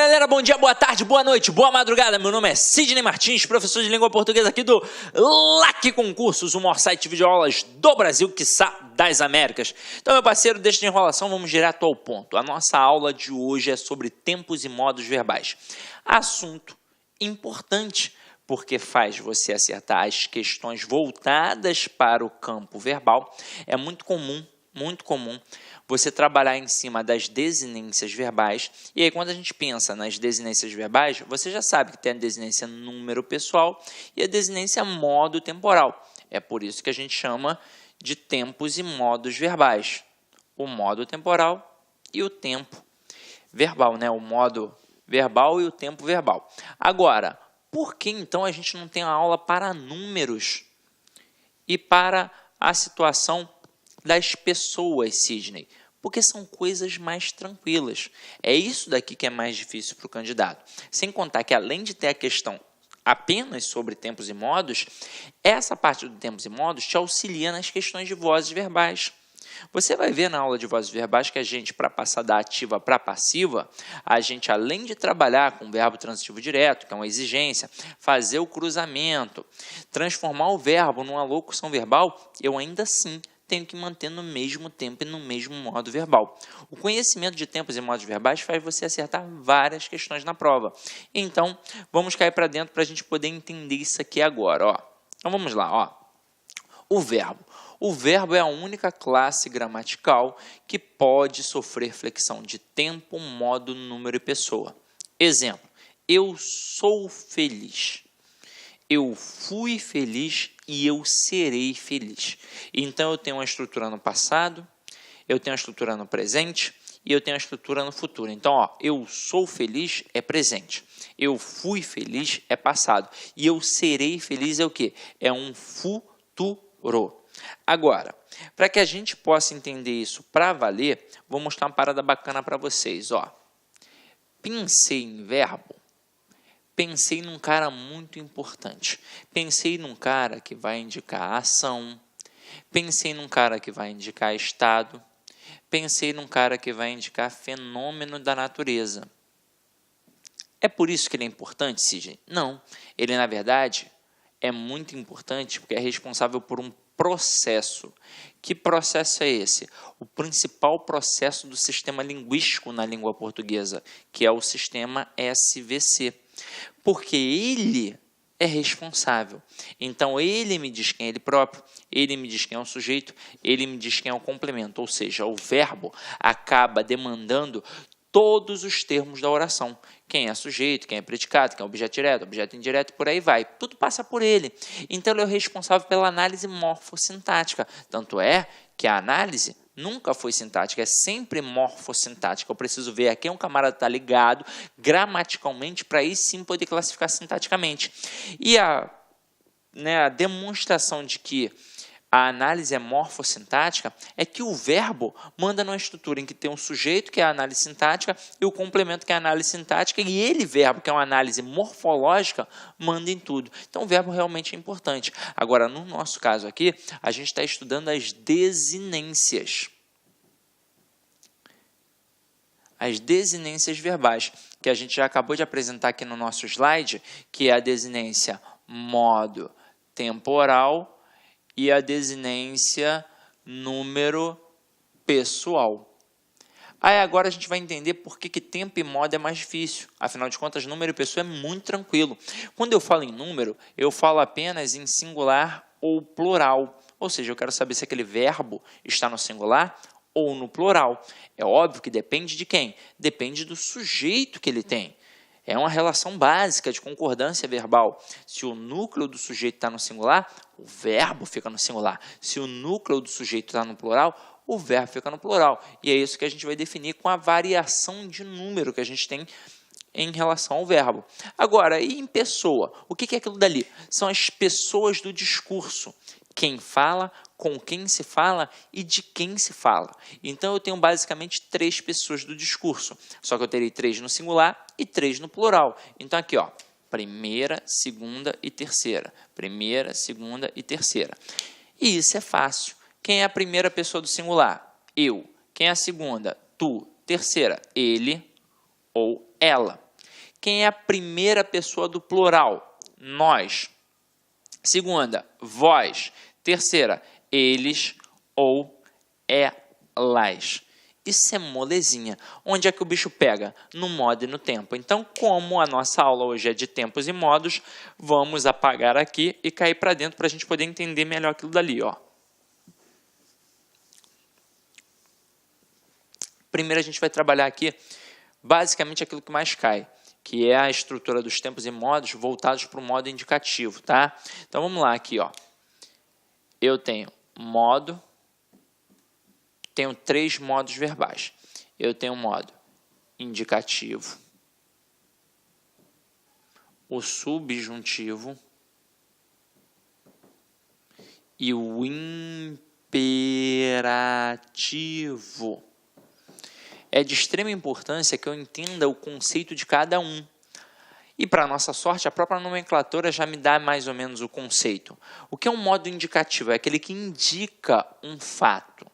Galera, bom dia, boa tarde, boa noite, boa madrugada. Meu nome é Sidney Martins, professor de língua portuguesa aqui do LAC Concursos, o maior site de videoaulas do Brasil, quiçá das Américas. Então, meu parceiro, deixa de enrolação, vamos direto ao ponto. A nossa aula de hoje é sobre tempos e modos verbais. Assunto importante, porque faz você acertar as questões voltadas para o campo verbal. É muito comum você trabalhar em cima das desinências verbais. E aí, quando a gente pensa nas desinências verbais, você já sabe que tem a desinência número pessoal e a desinência modo temporal. É por isso que a gente chama de tempos e modos verbais. O modo temporal e o tempo verbal, né? O modo verbal e o tempo verbal. Agora, por que então a gente não tem uma aula para números e para a situação das pessoas, Sidney? Porque são coisas mais tranquilas. É isso daqui que é mais difícil para o candidato. Sem contar que, além de ter a questão apenas sobre tempos e modos, essa parte do tempos e modos te auxilia nas questões de vozes verbais. Você vai ver na aula de vozes verbais que a gente, para passar da ativa para a passiva, a gente, além de trabalhar com o verbo transitivo direto, que é uma exigência, fazer o cruzamento, transformar o verbo numa locução verbal, eu ainda assim tenho que manter no mesmo tempo e no mesmo modo verbal. O conhecimento de tempos e modos verbais faz você acertar várias questões na prova. Então, vamos cair para dentro para a gente poder entender isso aqui agora. Ó. Então, vamos lá. Ó. O verbo. O verbo é a única classe gramatical que pode sofrer flexão de tempo, modo, número e pessoa. Exemplo, eu sou feliz. Eu fui feliz e eu serei feliz. Então, eu tenho uma estrutura no passado, eu tenho uma estrutura no presente e eu tenho uma estrutura no futuro. Então, ó, eu sou feliz é presente, eu fui feliz é passado e eu serei feliz é o quê? É um futuro. Agora, para que a gente possa entender isso para valer, vou mostrar uma parada bacana para vocês. Ó. Pensei em verbo. Pensei num cara muito importante. Pensei num cara que vai indicar ação. Pensei num cara que vai indicar estado. Pensei num cara que vai indicar fenômeno da natureza. É por isso que ele é importante, Sidney? Não. Ele, na verdade, é muito importante porque é responsável por um processo. Que processo é esse? O principal processo do sistema linguístico na língua portuguesa, que é o sistema SVC. Porque ele é responsável. Então, ele me diz quem é ele próprio, ele me diz quem é o sujeito, ele me diz quem é o complemento. Ou seja, o verbo acaba demandando todos os termos da oração. Quem é sujeito, quem é predicado, quem é objeto direto, objeto indireto, por aí vai. Tudo passa por ele. Então, ele é o responsável pela análise morfossintática. Tanto é que a análise nunca foi sintática, é sempre morfossintática. Eu preciso ver a quem um camarada está ligado gramaticalmente para aí sim poder classificar sintaticamente. E a demonstração de que a análise é morfossintática é que o verbo manda numa estrutura em que tem um sujeito, que é a análise sintática, e o complemento, que é a análise sintática, e ele, verbo, que é uma análise morfológica, manda em tudo. Então, o verbo realmente é importante. Agora, no nosso caso aqui, a gente está estudando as desinências. As desinências verbais, que a gente já acabou de apresentar aqui no nosso slide, que é a desinência modo temporal e a desinência número pessoal. Aí agora a gente vai entender por que tempo e modo é mais difícil. Afinal de contas, número e pessoa é muito tranquilo. Quando eu falo em número, eu falo apenas em singular ou plural. Ou seja, eu quero saber se aquele verbo está no singular ou no plural. É óbvio que depende de quem? Depende do sujeito que ele tem. É uma relação básica de concordância verbal. Se o núcleo do sujeito está no singular, o verbo fica no singular. Se o núcleo do sujeito está no plural, o verbo fica no plural. E é isso que a gente vai definir com a variação de número que a gente tem em relação ao verbo. Agora, e em pessoa? O que é aquilo dali? São as pessoas do discurso. Quem fala, com quem se fala e de quem se fala. Então, eu tenho basicamente 3 pessoas do discurso. Só que eu terei 3 no singular e 3 no plural. Então, aqui, ó, primeira, segunda e terceira. Primeira, segunda e terceira. E isso é fácil. Quem é a primeira pessoa do singular? Eu. Quem é a segunda? Tu. Terceira, ele ou ela. Quem é a primeira pessoa do plural? Nós. Segunda, vós. Terceira, eles ou elas. Isso é molezinha. Onde é que o bicho pega? No modo e no tempo. Então, como a nossa aula hoje é de tempos e modos, vamos apagar aqui e cair para dentro para a gente poder entender melhor aquilo dali, ó. Primeiro a gente vai trabalhar aqui basicamente aquilo que mais cai, que é a estrutura dos tempos e modos voltados para o modo indicativo, tá? Então vamos lá aqui, ó. Eu tenho modo, tenho 3 modos verbais. Eu tenho o modo indicativo, o subjuntivo e o imperativo. É de extrema importância que eu entenda o conceito de cada um. E, para nossa sorte, a própria nomenclatura já me dá mais ou menos o conceito. O que é um modo indicativo? É aquele que indica um fato.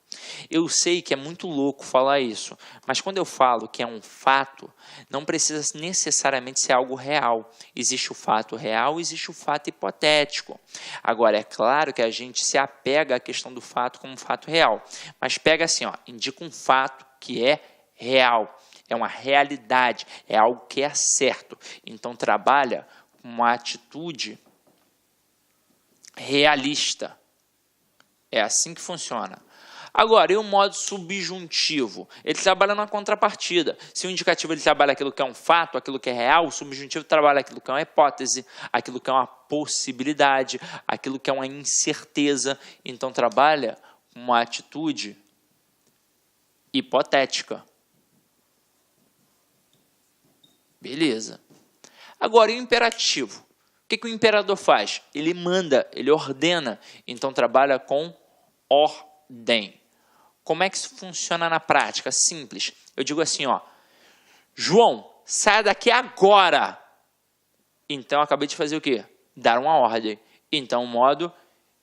Eu sei que é muito louco falar isso, mas quando eu falo que é um fato, não precisa necessariamente ser algo real. Existe o fato real, existe o fato hipotético. Agora, é claro que a gente se apega à questão do fato como fato real, mas pega assim, ó, indica um fato que é real. É uma realidade, é algo que é certo. Então, trabalha com uma atitude realista. É assim que funciona. Agora, e o modo subjuntivo? Ele trabalha na contrapartida. Se o indicativo ele trabalha aquilo que é um fato, aquilo que é real, o subjuntivo trabalha aquilo que é uma hipótese, aquilo que é uma possibilidade, aquilo que é uma incerteza. Então, trabalha com uma atitude hipotética. Beleza. Agora, e o imperativo? O que o imperador faz? Ele manda, ele ordena. Então, trabalha com ordem. Como é que isso funciona na prática? Simples. Eu digo assim, ó. João, saia daqui agora. Então, eu acabei de fazer o quê? Dar uma ordem. Então, modo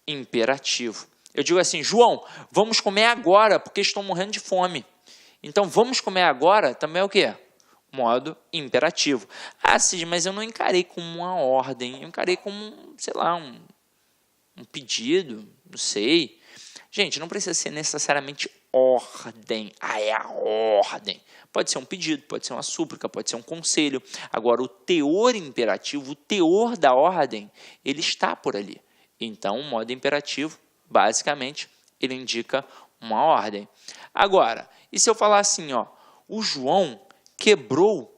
imperativo. Eu digo assim, João, vamos comer agora, porque estou morrendo de fome. Então, vamos comer agora também é o quê? Modo imperativo. Ah, Cid, mas eu não encarei como uma ordem, eu encarei como, sei lá, um pedido, não sei. Gente, não precisa ser necessariamente ordem. Ah, é a ordem. Pode ser um pedido, pode ser uma súplica, pode ser um conselho. Agora, o teor imperativo, o teor da ordem, ele está por ali. Então, o modo imperativo, basicamente, ele indica uma ordem. Agora, e se eu falar assim, ó, o João quebrou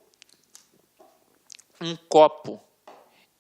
um copo.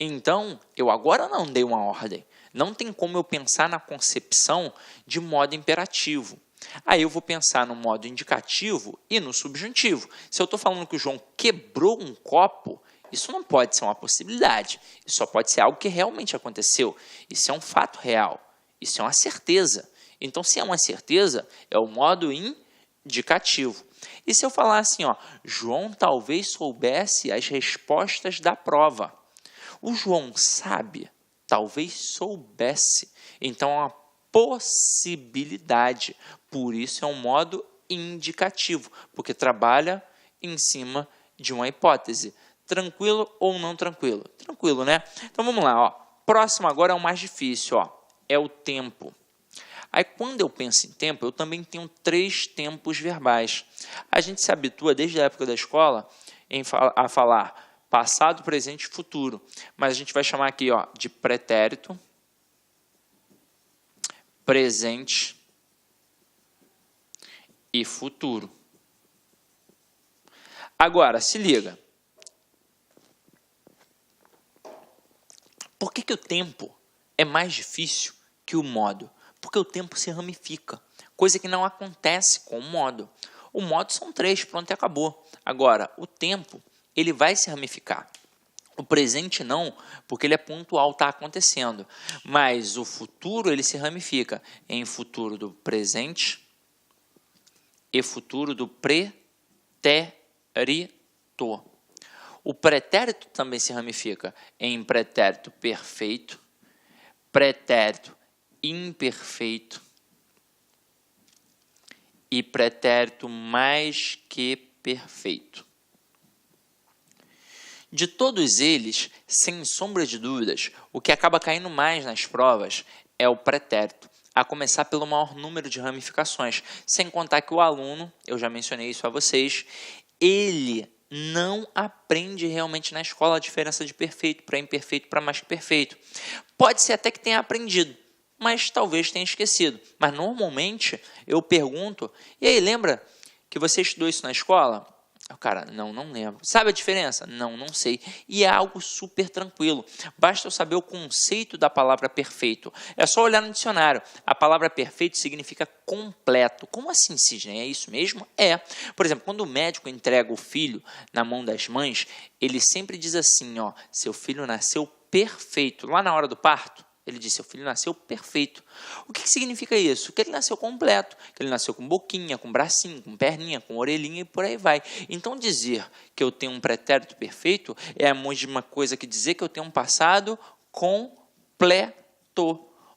Então, eu agora não dei uma ordem. Não tem como eu pensar na concepção de modo imperativo. Aí eu vou pensar no modo indicativo e no subjuntivo. Se eu estou falando que o João quebrou um copo, isso não pode ser uma possibilidade. Isso só pode ser algo que realmente aconteceu. Isso é um fato real. Isso é uma certeza. Então, se é uma certeza, é o modo indicativo. E se eu falar assim, ó, João talvez soubesse as respostas da prova. O João sabe, talvez soubesse. Então, é uma possibilidade. Por isso, é um modo indicativo, porque trabalha em cima de uma hipótese. Tranquilo ou não tranquilo? Tranquilo, né? Então, vamos lá. Ó. Próximo agora é o mais difícil. Ó, é o tempo. Aí, quando eu penso em tempo, eu também tenho 3 tempos verbais. A gente se habitua, desde a época da escola, a falar passado, presente e futuro. Mas a gente vai chamar aqui, ó, de pretérito, presente e futuro. Agora, se liga. Por que o tempo é mais difícil que o modo? Porque o tempo se ramifica, coisa que não acontece com o modo. O modo são 3, pronto e acabou. Agora, o tempo, ele vai se ramificar. O presente não, porque ele é pontual, está acontecendo. Mas o futuro, ele se ramifica em futuro do presente e futuro do pretérito. O pretérito também se ramifica em pretérito perfeito, pretérito imperfeito e pretérito mais que perfeito. De todos eles, sem sombra de dúvidas, o que acaba caindo mais nas provas é o pretérito, a começar pelo maior número de ramificações, sem contar que o aluno, eu já mencionei isso a vocês, ele não aprende realmente na escola a diferença de perfeito para imperfeito para mais que perfeito. Pode ser até que tenha aprendido, mas talvez tenha esquecido. Mas normalmente eu pergunto, e aí, lembra que você estudou isso na escola? O cara, não lembro. Sabe a diferença? Não sei. E é algo super tranquilo. Basta eu saber o conceito da palavra perfeito. É só olhar no dicionário. A palavra perfeito significa completo. Como assim, Sidney? É isso mesmo? É. Por exemplo, quando o médico entrega o filho na mão das mães, ele sempre diz assim, ó, seu filho nasceu perfeito. Lá na hora do parto, ele disse, seu filho nasceu perfeito. O que significa isso? Que ele nasceu completo, que ele nasceu com boquinha, com bracinho, com perninha, com orelhinha e por aí vai. Então dizer que eu tenho um pretérito perfeito é a mesma coisa que dizer que eu tenho um passado completo.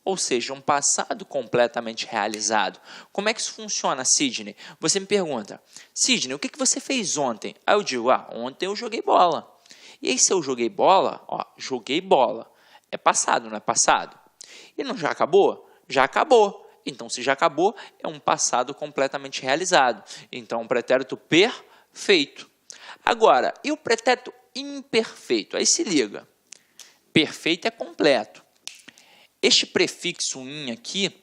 Ou seja, um passado completamente realizado. Como é que isso funciona, Sidney? Você me pergunta, Sidney, o que você fez ontem? Aí eu digo, ontem eu joguei bola. E aí se eu joguei bola, joguei bola. É passado, não é passado? E não já acabou? Já acabou. Então, se já acabou, é um passado completamente realizado. Então, um pretérito perfeito. Agora, e o pretérito imperfeito? Aí se liga. Perfeito é completo. Este prefixo in aqui,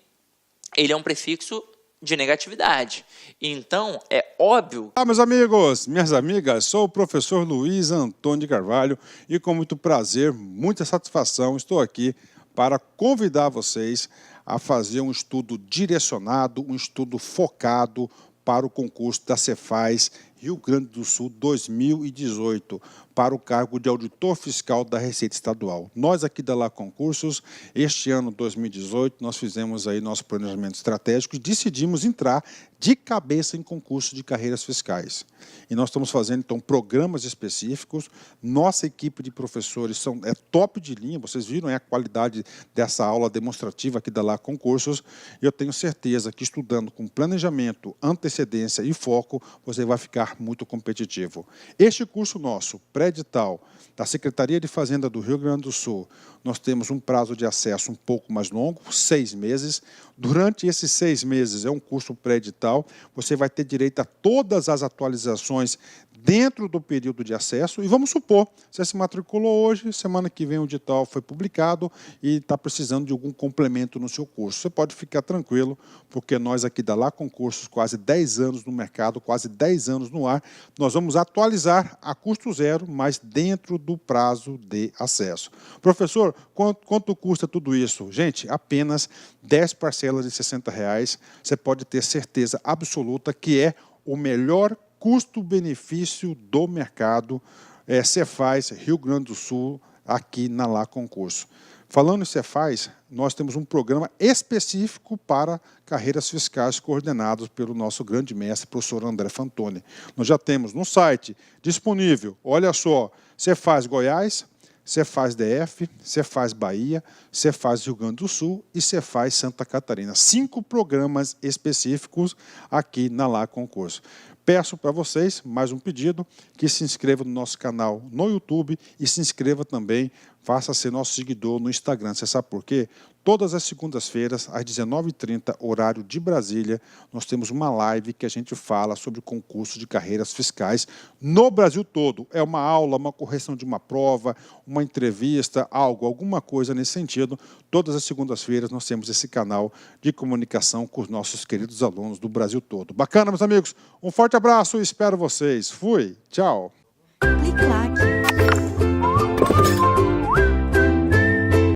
ele é um prefixo de negatividade. Então, é óbvio... Olá, meus amigos, minhas amigas, sou o professor Luiz Antônio de Carvalho e com muito prazer, muita satisfação, estou aqui para convidar vocês a fazer um estudo direcionado, um estudo focado para o concurso da Cefaz Rio Grande do Sul 2018, para o cargo de auditor fiscal da Receita Estadual. Nós aqui da Lá Concursos, este ano 2018, nós fizemos aí nosso planejamento estratégico e decidimos entrar de cabeça em concurso de carreiras fiscais. E nós estamos fazendo, então, programas específicos. Nossa equipe de professores é top de linha, vocês viram a qualidade dessa aula demonstrativa aqui da Lá Concursos. Eu tenho certeza que estudando com planejamento, antecedência e foco, você vai ficar muito competitivo. Este curso nosso, pré-edital, da Secretaria de Fazenda do Rio Grande do Sul, nós temos um prazo de acesso um pouco mais longo, 6 meses. Durante esses 6 meses, é um curso pré-edital, você vai ter direito a todas as atualizações dentro do período de acesso. E vamos supor, você se matriculou hoje, semana que vem o edital foi publicado e está precisando de algum complemento no seu curso. Você pode ficar tranquilo, porque nós aqui da Lá Concursos, quase 10 anos no mercado, quase 10 anos no ar, nós vamos atualizar a custo zero, mas dentro do prazo de acesso. Professor, quanto custa tudo isso? Gente, apenas 10 parcelas de R$60. Você pode ter certeza absoluta que é o melhor custo-benefício do mercado Cefaz Rio Grande do Sul, aqui na Lá Concurso. Falando em Cefaz, nós temos um programa específico para carreiras fiscais coordenados pelo nosso grande mestre, professor André Fantoni. Nós já temos no site disponível, olha só, Cefaz Goiás, Cefaz DF, Cefaz Bahia, Cefaz Rio Grande do Sul e Cefaz Santa Catarina. 5 programas específicos aqui na Lá Concurso. Peço para vocês, mais um pedido, que se inscreva no nosso canal no YouTube e se inscreva também, faça ser nosso seguidor no Instagram. Você sabe por quê? Todas as segundas-feiras, às 19h30, horário de Brasília, nós temos uma live que a gente fala sobre o concurso de carreiras fiscais no Brasil todo. É uma aula, uma correção de uma prova, uma entrevista, alguma coisa nesse sentido. Todas as segundas-feiras nós temos esse canal de comunicação com os nossos queridos alunos do Brasil todo. Bacana, meus amigos? Um forte abraço e espero vocês. Fui, tchau. Clique like.